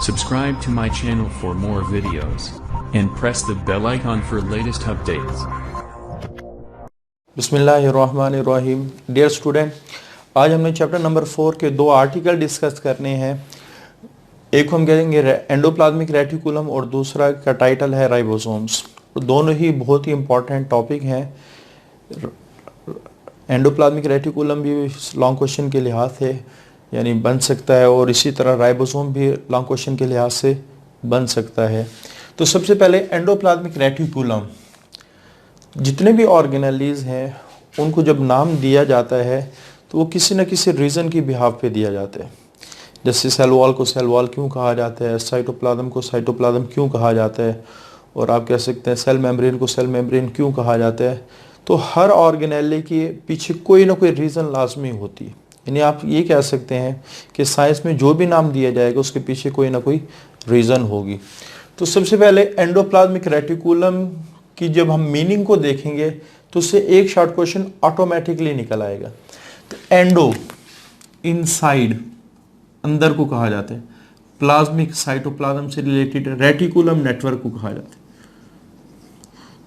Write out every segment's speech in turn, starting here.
Subscribe to my channel for more videos and press the bell icon for latest updates. बिस्मिल्लाहिर्रहमानिर्रहीम। Dear student, आज हमने chapter number 4 के दो article discuss करने हैं। एक हम कहेंगे एंडोप्लाज्मिक रेटिकुलम और दूसरा का टाइटल है राइबोसोम्स। दोनों ही बहुत ही इंपॉर्टेंट टॉपिक हैं। एंडोप्लाज्मिक रेटिकुलम भी लॉन्ग क्वेश्चन के लिहाज से यानी बन सकता है और इसी तरह राइबोसोम भी लॉन्ग क्वेश्चन के लिहाज से बन सकता है। तो सबसे पहले एंडोप्लाज्मिक रेटिकुलम, जितने भी ऑर्गेनेलीज हैं उनको जब नाम दिया जाता है तो वो किसी न किसी रीज़न की बिहाफ पे दिया जाता है। जैसे सेल वॉल को सेल वॉल क्यों कहा जाता है, साइटोप्लाज्म को साइटोप्लाज्म क्यों कहा जाता है, और आप कह सकते हैं सेल मेम्ब्रेन को सेल मेम्ब्रेन क्यों कहा जाता है। तो हर ऑर्गेनेली के पीछे कोई ना कोई रीज़न लाजमी होती है। यानी आप ये कह सकते हैं कि साइंस में जो भी नाम दिया जाएगा उसके पीछे कोई ना कोई रीज़न होगी। तो सबसे पहले एंडोप्लाज्मिक रेटिकुलम की जब हम मीनिंग को देखेंगे तो उससे एक शॉर्ट क्वेश्चन ऑटोमेटिकली निकल आएगा। तो एंडो इनसाइड, अंदर को कहा जाता है। प्लाज्मिक साइटोप्लाज्म से रिलेटेड रेटिकुलम नेटवर्क को कहा जाता है।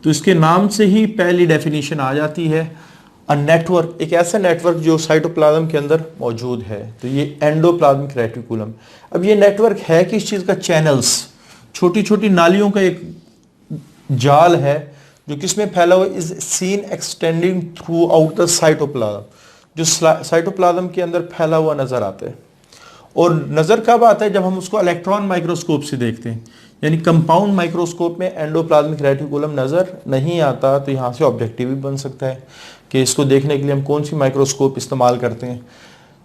तो इसके नाम से ही पहली डेफिनेशन आ जाती है, अ नेटवर्क, एक ऐसा नेटवर्क जो साइटोप्लाज्म के अंदर मौजूद है। तो ये एंडोप्लाज्मिक रेटिकुलम। अब ये नेटवर्क है किस चीज़ का? चैनल्स, छोटी छोटी नालियों का एक जाल है जो किसमें फैला हुआ, is seen extending throughout the cytoplasm, जो साइटोप्लाज्म के अंदर फैला हुआ नजर आता है। और नजर कब आता है? जब हम उसको इलेक्ट्रॉन माइक्रोस्कोप से देखते हैं। यानी कंपाउंड माइक्रोस्कोप में एंडोप्लाज्मिक रेटिकुलम नजर नहीं आता। तो यहाँ से ऑब्जेक्टिव भी बन सकता है कि इसको देखने के लिए हम कौन सी माइक्रोस्कोप इस्तेमाल करते हैं।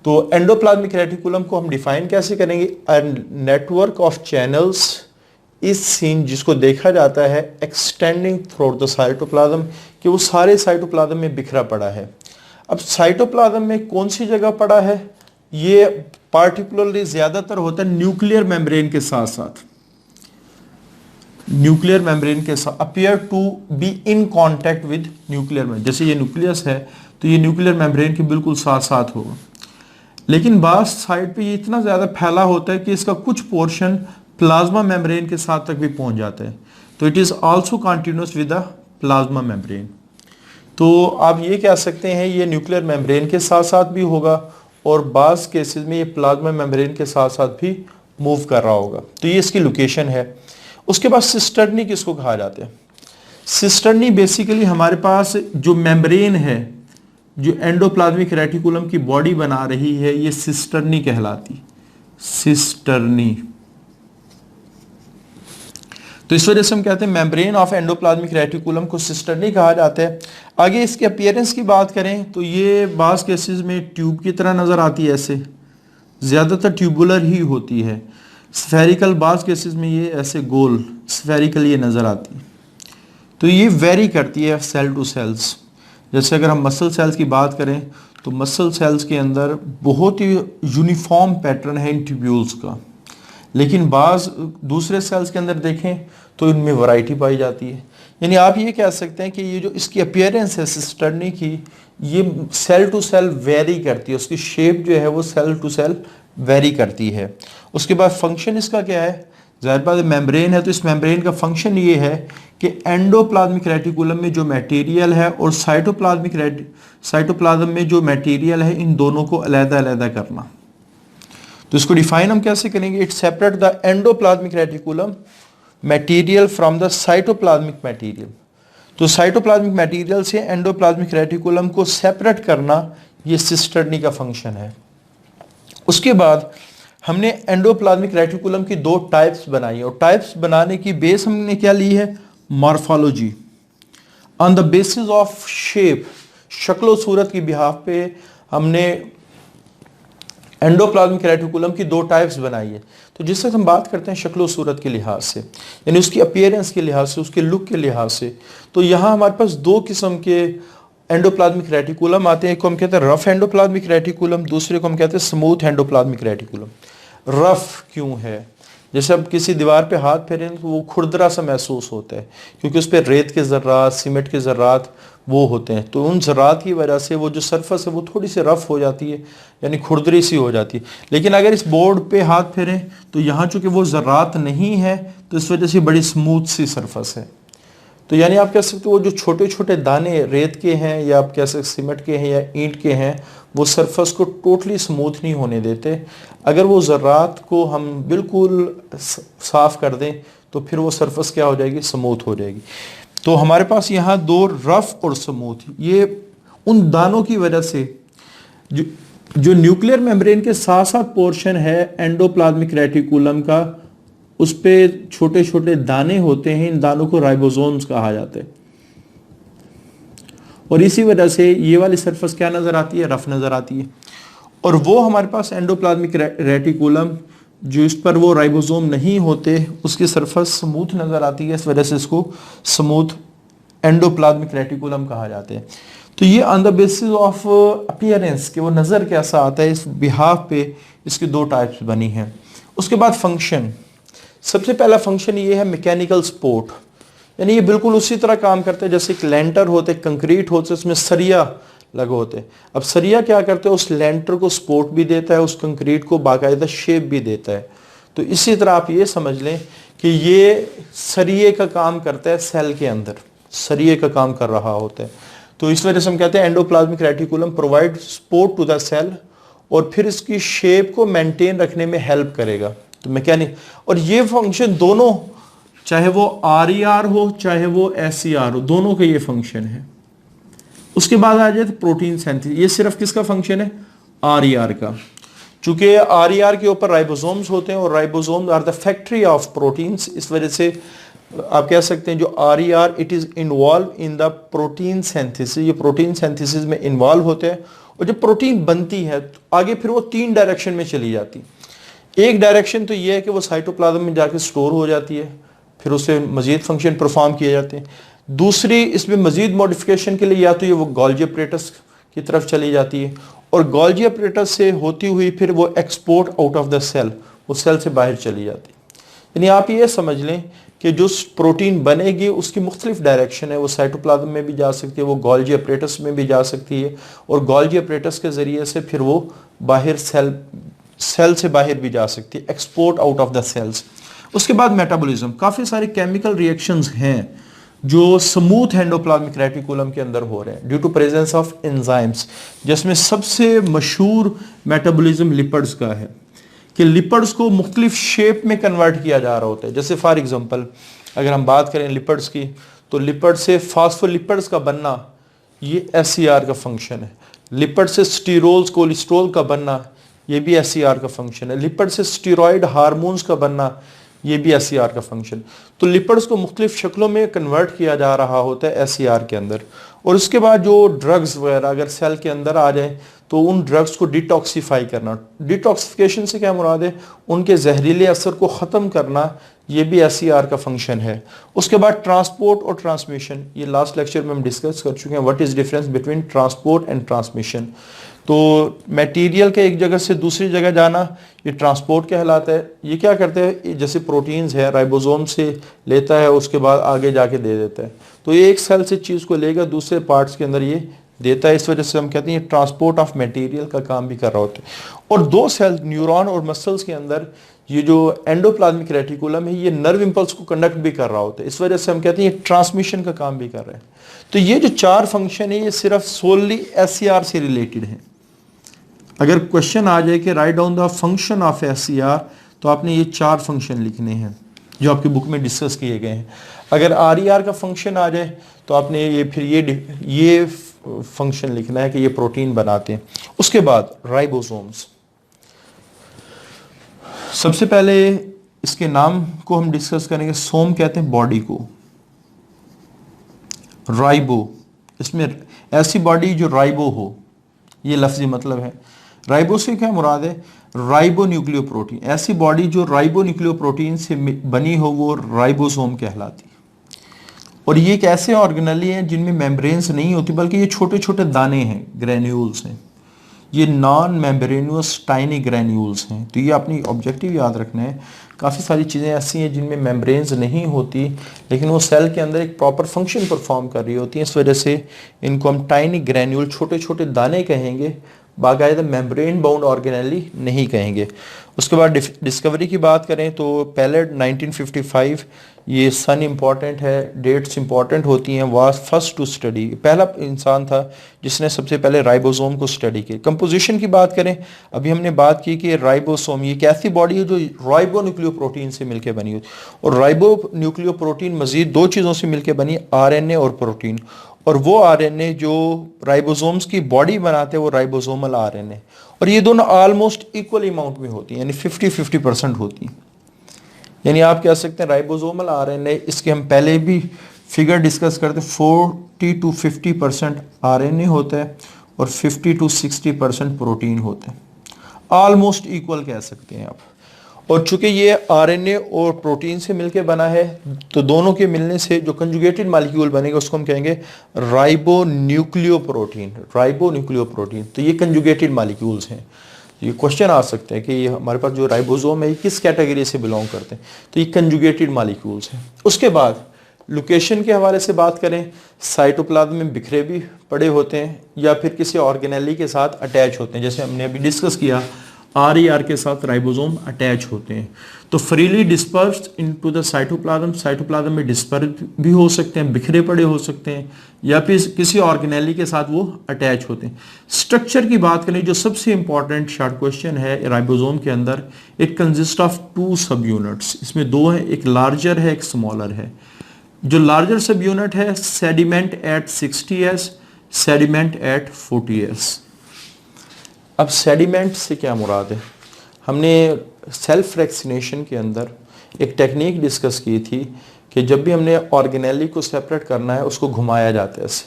तो एंडोप्लाज्मिक रेटिकुलम को हम डिफाइन कैसे करेंगे? अ नेटवर्क ऑफ चैनल्स इस सीन, जिसको देखा जाता है एक्सटेंडिंग थ्रू द साइटोप्लाज्म, कि वो सारे साइटोप्लाज्म में बिखरा पड़ा है। अब साइटोप्लाज्म में कौन सी जगह पड़ा है? ये पार्टिकुलरली ज्यादातर होता है न्यूक्लियर मेम्ब्रेन के साथ साथ, न्यूक्लियर मेम्ब्रेन के साथ appear to be in contact with nuclear membrane. जैसे ये न्यूक्लियस है तो ये न्यूक्लियर मेम्ब्रेन के बिल्कुल साथ साथ होगा। लेकिन बास साइड पे ये इतना ज्यादा फैला होता है कि इसका कुछ पोर्शन प्लाज्मा मेम्ब्रेन के साथ तक भी पहुंच जाता है। तो it is also continuous with the plasma membrane. तो आप ये कह सकते हैं ये न्यूक्लियर मेम्ब्रेन के साथ साथ भी होगा और बास केसेस में ये प्लाज्मा मेम्ब्रेन के साथ साथ भी मूव कर रहा होगा। तो ये इसकी लोकेशन है। उसके बाद सिस्टर्नी किसको कहा जाता है? सिस्टर्नी बेसिकली हमारे पास जो मेम्ब्रेन है, जो एंडोप्लाज्मिक रेटिकुलम की बॉडी बना रही है, ये सिस्टर्नी कहलाती, सिस्टर्नी। तो इस वजह से हम कहते हैं मेम्ब्रेन ऑफ एंडोप्लाज्मिक रेटिकुलम को सिस्टर्नी कहा जाता है। आगे इसके अपीयरेंस की बात करें तो ये बास केसेस में ट्यूब की तरह नजर आती है, ऐसे ज्यादातर ट्यूबुलर ही होती है। स्फेरिकल बास केसेस में ये ऐसे गोल स्फेरिकल ये नजर आती है। तो ये वेरी करती है सेल टू सेल्स। जैसे अगर हम मसल सेल्स की बात करें तो मसल सेल्स के अंदर बहुत ही यूनिफॉर्म पैटर्न है इन ट्यूब्यूल्स का। लेकिन बाज दूसरे सेल्स के अंदर देखें तो इनमें वैरायटी पाई जाती है। यानी आप ये कह सकते हैं कि ये जो इसकी अपीयरेंस है सिस्टर्नी की, ये सेल टू सेल वेरी करती है। उसकी शेप जो है वो सेल टू सेल वेरी करती है। उसके बाद फंक्शन इसका क्या है? ज़ाहिर बात है मेम्ब्रेन है तो इस मेम्ब्रेन का फंक्शन ये है कि एंडोप्लाज्मिक रेटिकुलम में जो मटेरियल है और साइटोप्लाज्म में जो मटेरियल है, इन दोनों को अलग-अलग करना। तो इसको डिफाइन हम कैसे करेंगे? It separate the endoplasmic reticulum material from the cytoplasmic material. तो साइटोप्लाज्मिक मटेरियल से एंडोप्लाज्मिक रेटिकुलम को सेपरेट करना, ये सिस्टर्नी का फंक्शन है। उसके बाद हमने एंडोप्लाज्मिक रेटिकुलम की दो टाइप्स बनाई है और टाइप्स बनाने की बेस हमने क्या ली है? Morphology. On the basis of shape, शक्ल सूरत की बिहाफ पे हमने एंडोप्लाज्मिक रेटिकुलम की दो टाइप्स बनाई है। तो जिससे हम बात करते हैं शक्ल सूरत के लिहाज से, यानी उसकी अपीयरेंस के लिहाज से, उसके लुक के लिहाज से, तो यहाँ हमारे पास दो किस्म के एंडोप्लाज्मिक रेटिकुलम आते हैं। एक को हम कहते हैं रफ एंडोप्लाज्मिक रेटिकुलम, दूसरे को हम कहते हैं स्मूथ एंडोप्लाज्मिक रेटिकुलम। रफ क्यों है? जैसे अब किसी दीवार पे हाथ फेरें तो वो खुरदरा सा महसूस होता है क्योंकि उस पर रेत के ज़र्रात, सीमेंट के ज़र्रात वो होते हैं। तो उन ज़रात की वजह से वो जो सरफेस है वो थोड़ी सी रफ हो जाती है, यानी खुरदरी सी हो जाती है। लेकिन अगर इस बोर्ड पे हाथ फेरें तो यहाँ चूँकि वो ज़रात नहीं है तो इस वजह से बड़ी स्मूथ सी सरफेस है। तो यानी आप कह सकते हो वो जो छोटे छोटे दाने रेत के हैं या आप कह सकते सीमेंट के हैं या ईंट के हैं, वो सरफेस को टोटली स्मूथ नहीं होने देते। अगर वो ज़रात को हम बिल्कुल साफ़ कर दें तो फिर वो सरफेस क्या हो जाएगी, स्मूथ हो जाएगी। तो हमारे पास यहाँ दो रफ और स्मूथ, ये उन दानों की वजह से जो न्यूक्लियर मेम्ब्रेन के साथ साथ पोर्शन है एंडोप्लाज्मिक रेटिकुलम का, उस पे छोटे छोटे दाने होते हैं। इन दानों को राइबोसोम्स कहा जाता है। और इसी वजह से ये वाली सरफेस क्या नजर आती है, रफ नजर आती है। और वो हमारे पास एंडोप्लाज्मिक रेटिकुलम जो इस पर वो राइबोसोम नहीं होते, उसकी सरफेस स्मूथ नजर आती है। इस वजह से इसको स्मूथ एंडोप्लाज्मिक रेटिकुलम कहा जाता है। तो ये on the basis of appearance कि वो नज़र कैसा आता है, इस बिहाफ पे इसकी दो टाइप्स बनी हैं। उसके बाद फंक्शन, सबसे पहला फंक्शन ये है मैकेनिकल सपोर्ट, यानी ये बिल्कुल उसी तरह काम करते हैं जैसे एक लेंटर होते, कंक्रीट होते, उसमें सरिया लगे होते। अब सरिया क्या करते हैं, उस लेंटर को सपोर्ट भी देता है, उस कंक्रीट को बाकायदा शेप भी देता है। तो इसी तरह आप ये समझ लें कि ये सरिये का काम करता है, सेल के अंदर सरिये का काम कर रहा होता है। तो इस वजह से हम कहते हैं endoplasmic reticulum provide support to the cell और फिर इसकी शेप को मेंटेन रखने में हेल्प करेगा। तो मैकेनिक, और ये फंक्शन दोनों, चाहे वो RER हो चाहे वो SER हो, दोनों का ये फंक्शन है। उसके बाद आ जाए तो प्रोटीन सिंथेसिस, ये सिर्फ किसका फंक्शन है, RER का। चूंकि RER के ऊपर राइबोसोम्स होते हैं और ribosomes are the factory of proteins, इस वजह से आप कह सकते हैं जो RER it is involve in the protein synthesis, ये प्रोटीन सिंथेसिस में इन्वॉल्व होते हैं। और जब प्रोटीन बनती है तो आगे फिर वो 3 डायरेक्शन में चली जाती। एक डायरेक्शन तो ये है कि वो साइटोप्लाज्म में जाके स्टोर हो जाती है, फिर उससे मजीद फंक्शन परफॉर्म किए जाते हैं। दूसरी, इसमें मजीद मॉडिफिकेशन के लिए या तो ये वो गोल्गी अपरेटस की तरफ चली जाती है और गोल्गी अपरेटस से होती हुई फिर वो export out of the cell, वो सेल से बाहर चली जाती है। यानी आप ये समझ लें कि जो प्रोटीन बनेगी उसकी मुख्तलिफ डायरेक्शन है, वो साइटोप्लाज्म में भी जा सकती है, वो गोल्गी अपरेटस में भी जा सकती है और गोल्गी अपरेटस के ज़रिए से फिर वो बाहर सेल से बाहर भी जा सकती है, export out of the cells. उसके बाद मेटाबॉलिज्म, काफ़ी सारे केमिकल रिएक्शंस हैं जो स्मूथ एंडोप्लाज्मिक रेटिकुलम के अंदर हो रहे हैं due to presence of enzymes, जिसमें सबसे मशहूर मेटाबॉलिज्म लिपिड्स का है कि लिपिड्स को मुख्तलिफ शेप में कन्वर्ट किया जा रहा होता है। जैसे फॉर एग्जांपल अगर हम बात करें लिपिड्स की, तो लिपिड से फास्फोलिपिड्स का बनना ये SER का फंक्शन है। लिपिड से स्टीरोल्स कोलेस्ट्रॉल का बनना ये भी SER का फंक्शन है। लिपिड से स्टीरॉयड हार्मोन्स का बनना ये भी SER का फंक्शन। तो लिपिड्स को मुख्तलिफ शक्लों में कन्वर्ट किया जा रहा होता है SER के अंदर। और उसके बाद जो ड्रग्स वगैरह अगर सेल के अंदर आ जाए तो उन ड्रग्स को डिटॉक्सिफाई करना, डिटॉक्सिफिकेशन से क्या मुराद है, उनके जहरीले असर को ख़त्म करना, ये भी SER का फंक्शन है। उसके बाद ट्रांसपोर्ट और ट्रांसमिशन, ये लास्ट लेक्चर में हम डिस्कस कर चुके हैं, what is difference between transport and transmission. तो मटेरियल के एक जगह से दूसरी जगह जाना ये ट्रांसपोर्ट कहलाता है। ये क्या करते हैं, जैसे प्रोटीन्स है राइबोसोम से लेता है उसके बाद आगे जाके दे देता है। तो ये एक सेल से चीज़ को लेकर दूसरे पार्ट्स के अंदर ये देता है। इस वजह से हम कहते हैं ये ट्रांसपोर्ट ऑफ मटेरियल का काम भी कर रहा होता है। और दो सेल न्यूरॉन और मसल्स के अंदर ये जो एंडोप्लाज्मिक रेटिकुलम है ये नर्व इंपल्स को कंडक्ट भी कर रहा होता है। इस वजह से हम कहते हैं ये ट्रांसमिशन का काम भी कर रहे हैं। तो ये जो 4 फंक्शन है ये सिर्फ सोलली SER से रिलेटेड है। अगर क्वेश्चन आ जाए कि write down the function of SER, तो आपने ये 4 फंक्शन लिखने हैं जो आपकी बुक में डिस्कस किए गए हैं। अगर RER का फंक्शन आ जाए तो आपने ये फिर ये फंक्शन लिखना है कि ये प्रोटीन बनाते हैं। उसके बाद राइबोसोम्स, सबसे पहले इसके नाम को हम डिस्कस करेंगे। सोम कहते हैं बॉडी को, राइबो, इसमें ऐसी बॉडी जो राइबो हो, ये लफ्जी मतलब है। राइबो से क्या मुराद है, राइबो न्यूक्लियोप्रोटीन, ऐसी बॉडी जो राइबो न्यूक्लियोप्रोटीन से बनी हो वो राइबोसोम कहलाती है। और ये एक ऐसे ऑर्गेनेली हैं जिनमें मेम्ब्रेन्स नहीं होती बल्कि ये छोटे छोटे दाने हैं, ग्रेन्यूल्स हैं। ये नॉन मेम्ब्रेनस टाइनी ग्रैन्यूल्स हैं। तो ये अपनी ऑब्जेक्टिव याद रखना है। काफ़ी सारी चीज़ें ऐसी हैं जिनमें मेम्ब्रेन्स नहीं होती, लेकिन वो सेल के अंदर एक प्रॉपर फंक्शन परफॉर्म कर रही होती हैं। इस वजह से इनको हम टाइनी ग्रैन्यूल, छोटे छोटे दाने कहेंगे, बाकायदा मेम्ब्रेन बाउंड ऑर्गेनेली नहीं कहेंगे। उसके बाद डिस्कवरी की बात करें तो पैलेट 1955, ये सन इंपॉर्टेंट है, डेट्स इंपॉर्टेंट होती हैं। वाज फर्स्ट टू स्टडी, पहला इंसान था जिसने सबसे पहले राइबोसोम को स्टडी किया। कंपोजिशन की बात करें, अभी हमने बात की कि राइबोसोम ये एक ऐसी बॉडी है जो राइबो न्यूक्लियोप्रोटीन से मिलकर बनी होती है, और राइबो न्यूक्लियोप्रोटीन मजीद दो चीज़ों से मिलकर बनी, आरएनए और प्रोटीन। और वो आरएनए जो राइबोसोम्स की बॉडी बनाते हैं वो राइबोसोमल आरएनए, और ये दोनों ऑलमोस्ट इक्वल अमाउंट में होती हैं, यानी 50-50% होती हैं। यानी आप कह सकते हैं राइबोसोमल आरएनए, इसके हम पहले भी फिगर डिस्कस करते, 40-50% आरएनए होता है और 50-60% प्रोटीन होते हैं, ऑलमोस्ट इक्वल कह सकते हैं आप। और चूंकि ये आरएनए और प्रोटीन से मिलके बना है, तो दोनों के मिलने से जो कंजुगेटेड मॉलिक्यूल बनेगा उसको हम कहेंगे राइबो न्यूक्लियोप्रोटीन। राइबो न्यूक्लियोप्रोटीन, तो ये कंजुगेटेड मॉलिक्यूल्स हैं। ये क्वेश्चन आ सकते हैं कि ये हमारे पास जो राइबोसोम है ये किस कैटेगरी से बिलोंग करते हैं, तो ये कंजुगेटेड मॉलिक्यूल्स हैं। उसके बाद लोकेशन के हवाले से बात करें, साइटोप्लाज्म में बिखरे भी पड़े होते हैं या फिर किसी ऑर्गेनेली के साथ अटैच होते हैं, जैसे हमने अभी डिस्कस किया आर के साथ राइबोसोम अटैच होते हैं। तो freely dispersed into the cytoplasm, cytoplasm में डिस्पर्स भी हो सकते हैं, बिखरे पड़े हो सकते हैं, या फिर किसी ऑर्गेनेली के साथ वो अटैच होते हैं। स्ट्रक्चर की बात करें, जो सबसे इंपॉर्टेंट शॉर्ट क्वेश्चन है राइबोसोम के अंदर, इट कंसिस्ट ऑफ 2 सब यूनिट्स। इसमें 2 है, एक लार्जर है एक स्मॉलर है। जो लार्जर सब यूनिट है sediment eight 60s, sediment eight 40s। अब सेडिमेंट से क्या मुराद है, हमने सेल्फ फ्रैक्शनेशन के अंदर एक टेक्निक डिस्कस की थी कि जब भी हमने ऑर्गेनेली को सेपरेट करना है उसको घुमाया जाता है ऐसे।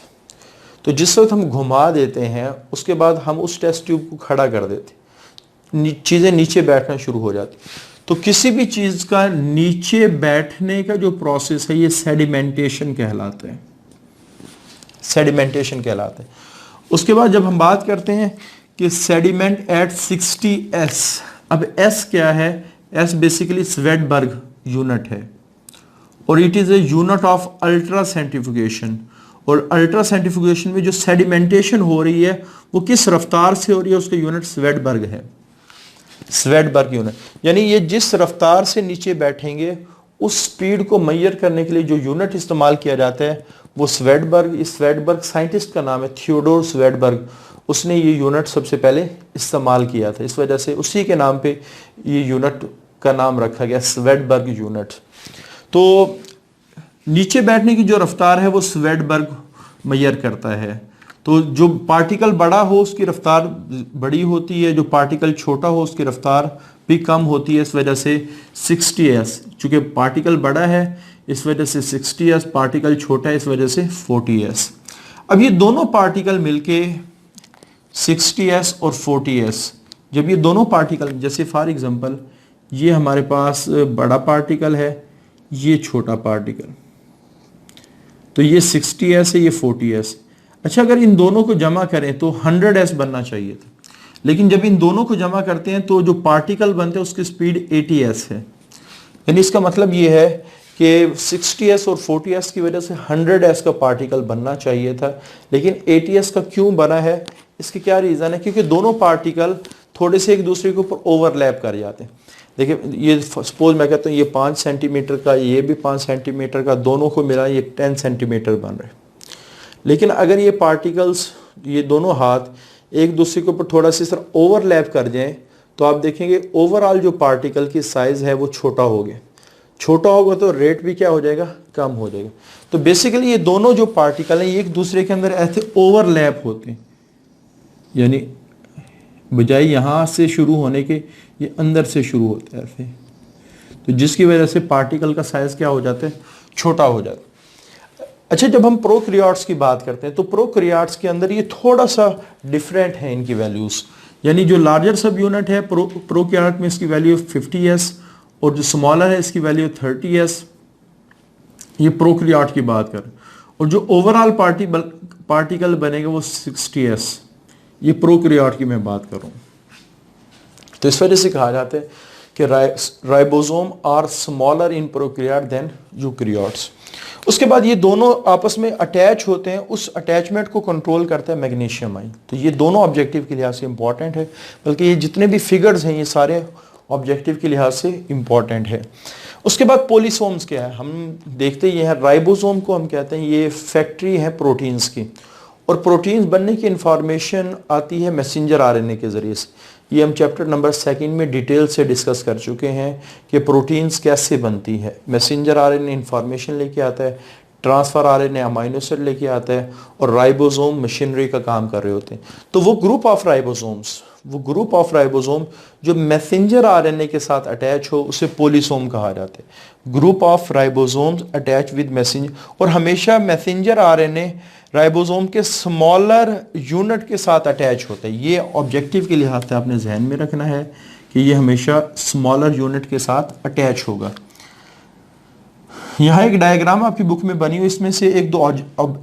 तो जिस वक्त हम घुमा देते हैं उसके बाद हम उस टेस्ट ट्यूब को खड़ा कर देते, चीज़ें नीचे बैठना शुरू हो जाती। तो किसी भी चीज़ का नीचे बैठने का जो प्रोसेस है ये सेडिमेंटेशन कहलाता है, सेडिमेंटेशन कहलाता है। उसके बाद जब हम बात करते हैं कि सेडिमेंट एट 60s, अब S क्या है, S बेसिकली स्वेडबर्ग यूनिट है और it is a unit of ultra centrifugation. और अल्ट्रा सेंट्रीफ्यूगेशन में जो सेडिमेंटेशन हो रही है वो किस रफ्तार से हो रही है, उसका यूनिट स्वेडबर्ग है, स्वेडबर्ग यूनिट। यानी ये जिस रफ्तार से नीचे बैठेंगे उस स्पीड को मेजर करने के लिए जो यूनिट इस्तेमाल किया जाता है वो स्वेडबर्ग। इस स्वेडबर्ग साइंटिस्ट का नाम है थियोडोर स्वेडबर्ग, उसने ये यूनिट सबसे पहले इस्तेमाल किया था, इस वजह से उसी के नाम पे ये यूनिट का नाम रखा गया स्वेडबर्ग यूनिट। तो नीचे बैठने की जो रफ्तार है वो स्वेडबर्ग मेजर करता है। तो जो पार्टिकल बड़ा हो उसकी रफ्तार बड़ी होती है, जो पार्टिकल छोटा हो उसकी रफ्तार भी कम होती है, इस वजह से 60s। चूंकि पार्टिकल बड़ा है इस वजह से 60s, पार्टिकल छोटा है इस वजह से 40s। अब ये दोनों पार्टिकल मिलके 60s और 40s, जब ये दोनों पार्टिकल, जैसे फॉर एग्जांपल ये हमारे पास बड़ा पार्टिकल है, ये छोटा पार्टिकल, तो ये 60s है ये 40s। अच्छा, अगर इन दोनों को जमा करें तो 100s बनना चाहिए था, लेकिन जब इन दोनों को जमा करते हैं तो जो पार्टिकल बनते हैं उसकी स्पीड 80s है। यानी इसका मतलब ये है कि 60s और 40s की वजह से 100s का पार्टिकल बनना चाहिए था, लेकिन 80s का क्यों बना है, इसकी क्या रीज़न है, क्योंकि दोनों पार्टिकल थोड़े से एक दूसरे के ऊपर ओवरलैप कर जाते हैं। देखिए ये सपोज मैं कहता हूँ ये 5 सेंटीमीटर का, ये भी 5 सेंटीमीटर का, दोनों को मिला ये 10 सेंटीमीटर बन रहे। लेकिन अगर ये पार्टिकल्स, ये दोनों हाथ एक दूसरे के ऊपर थोड़ा सा इस तरह ओवरलैप कर जाएं तो आप देखेंगे ओवरऑल जो पार्टिकल की साइज है वो छोटा हो गया। छोटा होगा तो रेट भी क्या हो जाएगा, कम हो जाएगा। तो बेसिकली ये दोनों जो पार्टिकल हैं ये एक दूसरे के अंदर ऐसे ओवरलैप होते हैं, यानी बजाय यहाँ से शुरू होने के ये अंदर से शुरू होता है ऐसे, तो जिसकी वजह से पार्टिकल का साइज क्या हो जाता है, छोटा हो जाता है। अच्छा, जब हम प्रोकैरियोट्स की बात करते हैं तो प्रोकैरियोट्स के अंदर ये थोड़ा सा डिफरेंट है इनकी वैल्यूज। यानी जो लार्जर सब यूनिट है प्रोकैरियोट में इसकी वैल्यू 50s और जो स्मॉलर है इसकी वैल्यू 30s, ये प्रोकैरियोट की बात करें। और जो ओवरऑल पार्टिकल बनेगा वो 60s, ये प्रोकैरियोट की मैं बात कर रहा हूँ। तो इस वजह से कहा जाता है कि ribosome are smaller in prokaryote than eukaryotes. उसके बाद ये दोनों आपस में अटैच होते हैं, उस अटैचमेंट को कंट्रोल करता है मैग्नीशियम आयन। तो ये दोनों ऑब्जेक्टिव के लिहाज से इंपॉर्टेंट है, बल्कि ये जितने भी फिगर्स हैं ये सारे ऑब्जेक्टिव के लिहाज से इंपॉर्टेंट है। उसके बाद पोलिसोम्स क्या है, हम देखते ही हैं। राइबोसोम को हम कहते हैं ये फैक्ट्री है प्रोटीन्स की, और प्रोटीन्स बनने की इंफॉर्मेशन आती है मैसेंजर आरएनए के ज़रिए से। ये हम चैप्टर नंबर 2 में डिटेल से डिस्कस कर चुके हैं कि प्रोटीन्स कैसे बनती है। मैसेंजर आरएनए इंफॉर्मेशन लेके आता है, ट्रांसफर आरएनए अमाइनो एसिड लेके आता है, और राइबोसोम मशीनरी का काम कर रहे होते हैं। तो वो ग्रुप ऑफ राइबोसोम जो मैसेंजर आरएनए के साथ अटैच हो उसे पोलिसोम कहा जाता है। Group of ribosomes attach with messenger, और हमेशा मैसेंजर आरएनए राइबोसोम के स्मॉलर यूनिट के साथ अटैच होता है। ये ऑब्जेक्टिव के लिहाज से आपने जहन में रखना है कि ये हमेशा स्मॉलर यूनिट के साथ अटैच होगा। यहाँ एक डायग्राम आपकी बुक में बनी हुई, इसमें से एक दो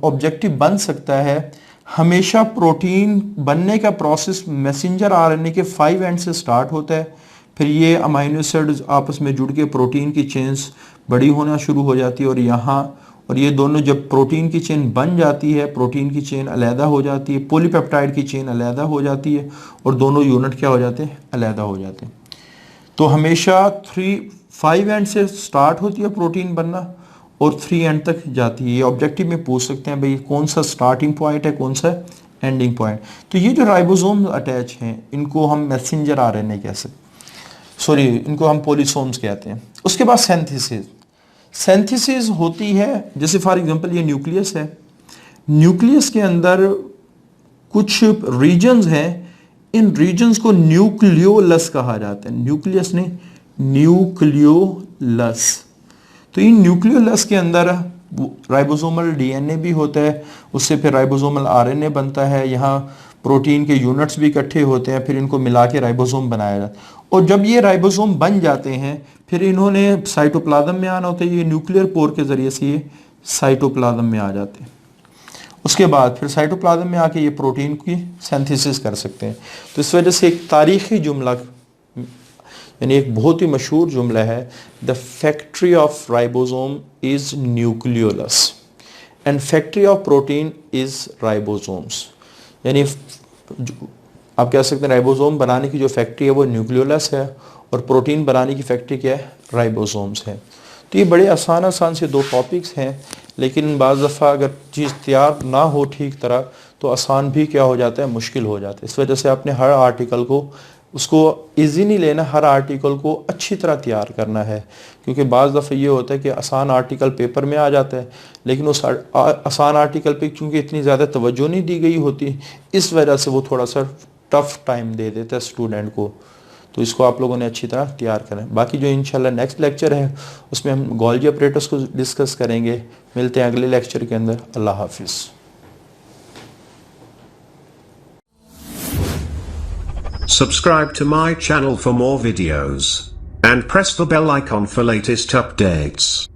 ऑब्जेक्टिव बन सकता है। हमेशा प्रोटीन बनने का प्रोसेस मैसेंजर आरएनए के 5 एंड से स्टार्ट होता है, फिर ये अमाइनो एसिड्स आपस में जुड़ के प्रोटीन की चेन्स बड़ी होना शुरू हो जाती है, और ये दोनों जब प्रोटीन की चेन बन जाती है, प्रोटीन की चेन अलहदा हो जाती है, पॉलीपेप्टाइड की चेन अलहदा हो जाती है, और दोनों यूनिट क्या हो जाते हैं, अलहदा हो जाते हैं। तो हमेशा 5 एंड से स्टार्ट होती है प्रोटीन बनना और 3 एंड तक जाती है। ये ऑब्जेक्टिव में पूछ सकते हैं भाई कौन सा स्टार्टिंग पॉइंट है, कौन सा एंडिंग पॉइंट। तो ये जो राइबोसोम अटैच हैं इनको हम मैसेंजर आरएनए कह सकते, सॉरी इनको हम पोलिसोम्स कहते हैं। उसके बाद सिंथेसिस होती है, जैसे फॉर एग्जांपल ये न्यूक्लियस है, न्यूक्लियस के अंदर कुछ रीजन्स हैं, इन रीजन्स को न्यूक्लियोलस कहा जाता है। न्यूक्लियस नहीं, न्यूक्लियोलस। तो इन न्यूक्लियोलस के अंदर राइबोसोमल डीएनए भी होता है, उससे फिर राइबोसोमल आरएनए बनता है, यहाँ प्रोटीन के यूनिट्स भी इकट्ठे होते हैं, फिर इनको मिला के राइबोसोम बनाया जाता है। और जब ये राइबोसोम बन जाते हैं फिर इन्होंने साइटोप्लाज्म में आना होता है, ये न्यूक्लियर पोर के जरिए से ये साइटोप्लाज्म में आ जाते हैं। उसके बाद फिर साइटोप्लाज्म में आके ये प्रोटीन की सिंथेसिस कर सकते हैं। तो इस वजह से एक तारीखी जुमला, यानी एक बहुत ही मशहूर जुमला है, the factory of ribosome is nucleolus and factory of protein is ribosomes. यानी आप कह सकते हैं राइबोसोम बनाने की जो फैक्ट्री है वो न्यूक्लियोलस है, और प्रोटीन बनाने की फैक्ट्री क्या है, राइबोसोम्स है। तो ये बड़े आसान से 2 टॉपिक्स हैं, लेकिन बाज़ दफ़ा अगर चीज़ तैयार ना हो ठीक तरह तो आसान भी क्या हो जाता है, मुश्किल हो जाता है। इस वजह से आपने हर आर्टिकल को उसको ईजी नहीं लेना, हर आर्टिकल को अच्छी तरह तैयार करना है, क्योंकि बाज़ दफ़ा ये होता है कि आसान आर्टिकल पेपर में आ जाता है, लेकिन उस आसान आर्टिकल पे क्योंकि इतनी ज़्यादा तवज्जो नहीं दी गई होती, इस वजह से वो थोड़ा सा टफ टाइम दे देता है स्टूडेंट को। तो इसको आप लोगों ने अच्छी तरह तैयार करें। बाकी जो इंशाल्लाह नेक्स्ट लेक्चर है उसमें हम गोल्गी ऑपरेटर्स को डिस्कस करेंगे। मिलते हैं अगले लेक्चर के अंदर। अल्लाह हाफिज़। Subscribe to my channel for more videos and press the bell icon for latest updates.